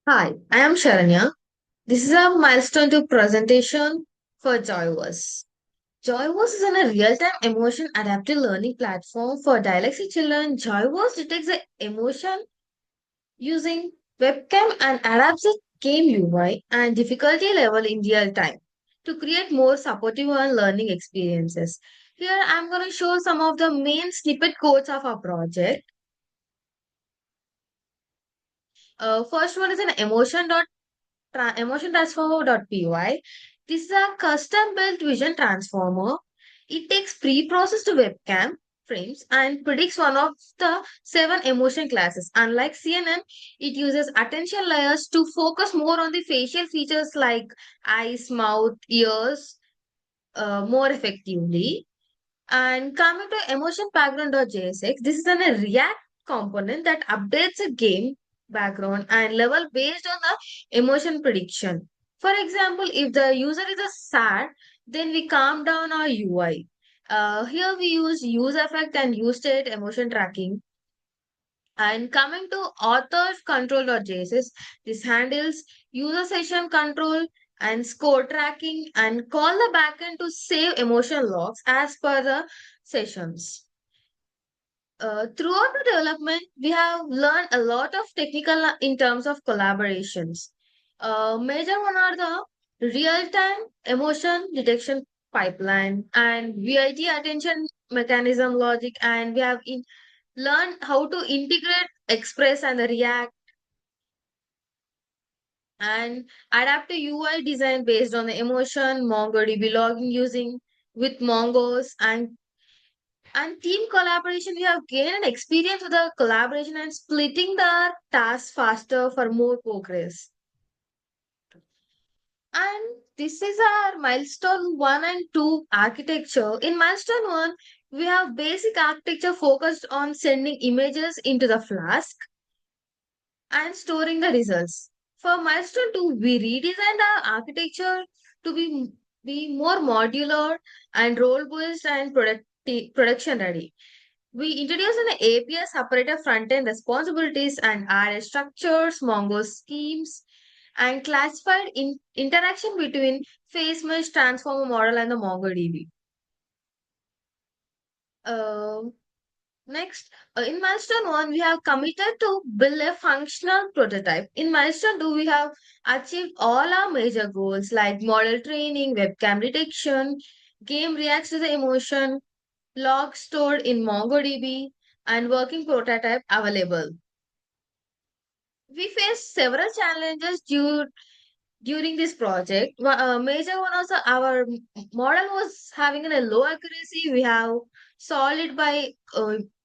Hi, I am Sharanya. This is a milestone to presentation for Joyverse. Joyverse is a real-time emotion adaptive learning platform for dyslexic children. Joyverse detects the emotion using webcam and adapts the game UI and difficulty level in real time to create more supportive and learning experiences. Here I'm going to show some of the main snippet codes of our project. First one is an emotion transformer.py. This is a custom built vision transformer. It takes pre-processed webcam frames and predicts one of the seven emotion classes. Unlike CNN, it uses attention layers to focus more on the facial features like eyes, mouth, ears more effectively. And coming to emotion background.jsx, this is a React component that updates a game background and level based on the emotion prediction. For example, if the user is a sad, then we calm down our UI. Here we use effect and use state emotion tracking. And coming to author control.js, this handles user session control and score tracking and call the backend to save emotion logs as per the sessions. Throughout the development, we have learned a lot of technical in terms of collaborations. Major one are the real-time emotion detection pipeline and VIT attention mechanism logic, and we have learned how to integrate express and the react and adapt a UI design based on the emotion, MongoDB logging using with Mongos and team collaboration. We have gained an experience with the collaboration and splitting the tasks faster for more progress. And this is our milestone 1 and 2 architecture. In milestone 1, we have basic architecture focused on sending images into the Flask and storing the results. For milestone 2, we redesigned our architecture to be more modular and role-based and production ready. We introduced an API separated front-end responsibilities and added structures, Mongo schemes, and classified interaction between face mesh transformer model and the MongoDB. Uh, Next, in milestone 1, we have committed to build a functional prototype. In milestone 2, we have achieved all our major goals like model training, webcam detection, game reacts to the emotion, log stored in MongoDB, and working prototype available. We faced several challenges during this project. Major one was our model was having a low accuracy. We have solved it by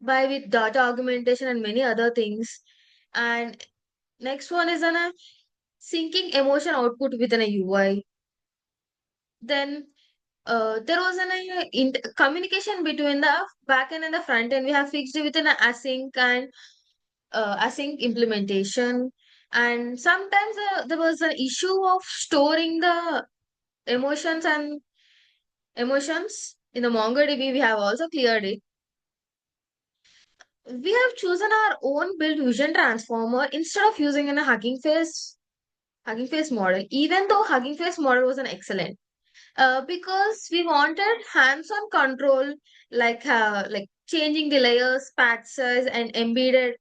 with data augmentation and many other things. And next one is a syncing emotion output within a UI. Then there was communication between the backend and the front end. We have fixed it with an async and async implementation. And sometimes there was an issue of storing the emotions and emotions in the MongoDB. We have also cleared it. We have chosen our own built vision transformer instead of using a Hugging Face model, even though Hugging Face model was an excellent. Because we wanted hands-on control, like changing the layers, patch size, and embedded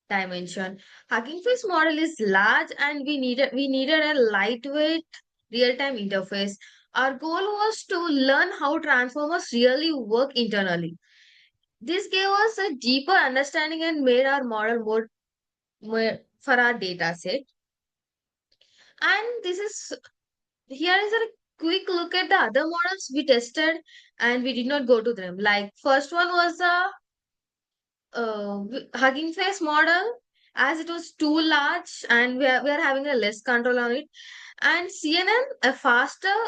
dimension. Hugging Face model is large, and we needed a lightweight real-time interface. Our goal was to learn how transformers really work internally. This gave us a deeper understanding and made our model more for our data set. And this is here is a quick look at the other models we tested, and we did not go to them. Like first one was a Hugging Face model, as it was too large and we are having a less control on it. And CNN,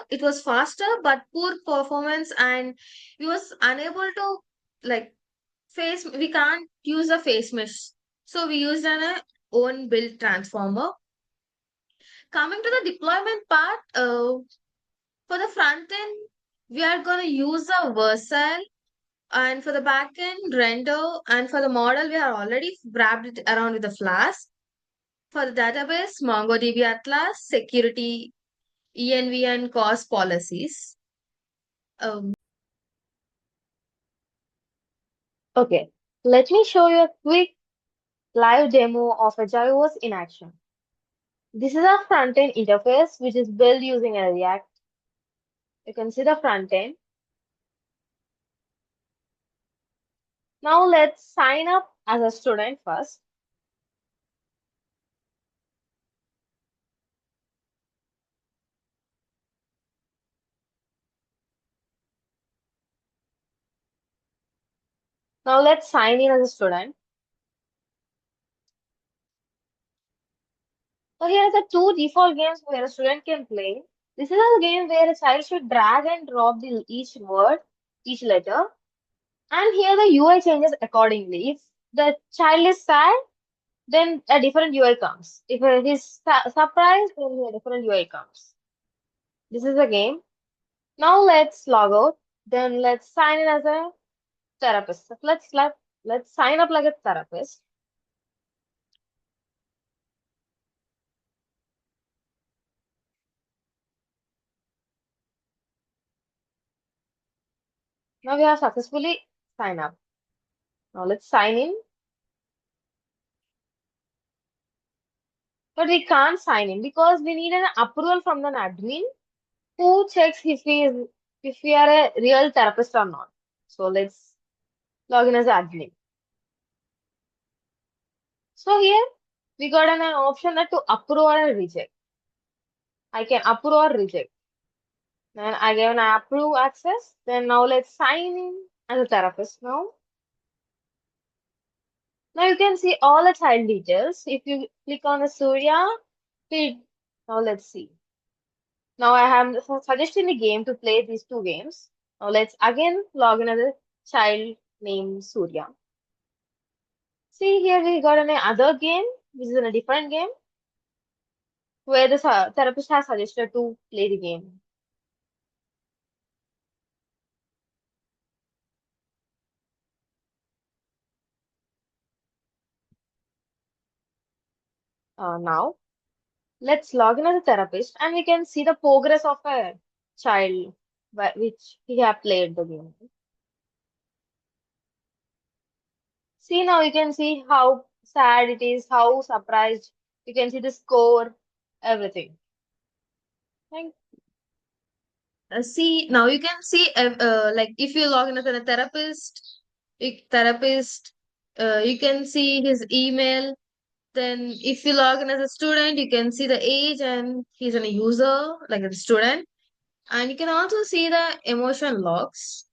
it was faster but poor performance, and we was unable to like we can't use a face mesh. So we used an own build transformer. Coming to the deployment part, for the front end, we are going to use a Vercel, and for the backend render, and for the model, we have already wrapped it around with the Flask. For the database, MongoDB Atlas, security, ENV and cost policies. Um, Okay, let me show you a quick live demo of a gyros in action. This is our front-end interface, which is built using a React. You can see the front end. Now let's sign up as a student first. Now let's sign in as a student. So here are the two default games where a student can play. This is a game where a child should drag and drop each word, each letter, and here the UI changes accordingly. If the child is sad, then a different UI comes. If he's surprised, then a different UI comes. This is the game. Now let's log out. Then let's sign in as a therapist. So let's sign up like a therapist. Now we have successfully signed up. Now let's sign in, but we can't sign in because we need an approval from an admin who checks if we are a real therapist or not. So let's log in as admin. So here we got an option that to approve or reject. I can approve or reject. Then I give an approve access. Then now let's sign in as a therapist now. Now you can see all the child details. If you click on the Surya feed, now let's see. Now I have suggested the game to play these two games. Now let's again log in as a child named Surya. See here we got another game, which is in a different game, where the therapist has suggested to play the game. Now let's log in as a therapist and we can see the progress of a child which he have played the game. See now you can see how sad it is, how surprised. You can see the score, everything. Thank See, now you can see, like if you log in as a therapist, you can see his email. Then if you log in as a student, you can see the age and he's a user, like a student. And you can also see the emotion logs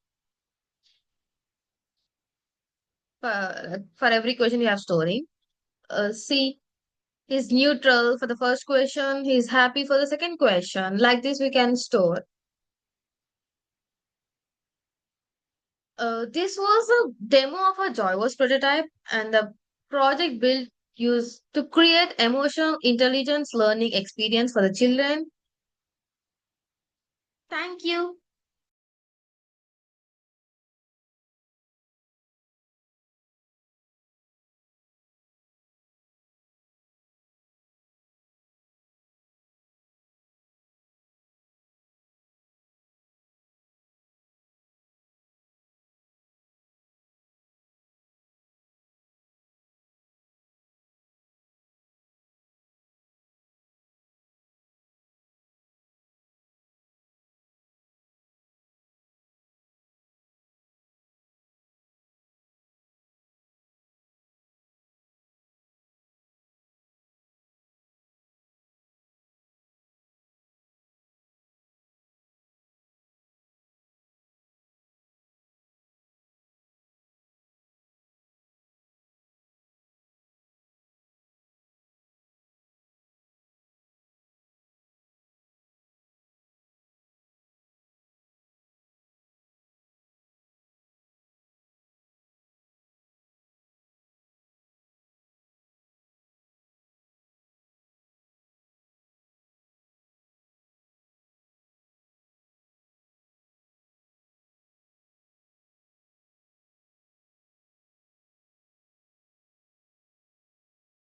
for every question you have storing. See, he's neutral for the first question, he's happy for the second question. Like this, we can store. This was a demo of a Joyverse prototype, and the project built used to create emotional intelligence learning experience for the children. Thank you.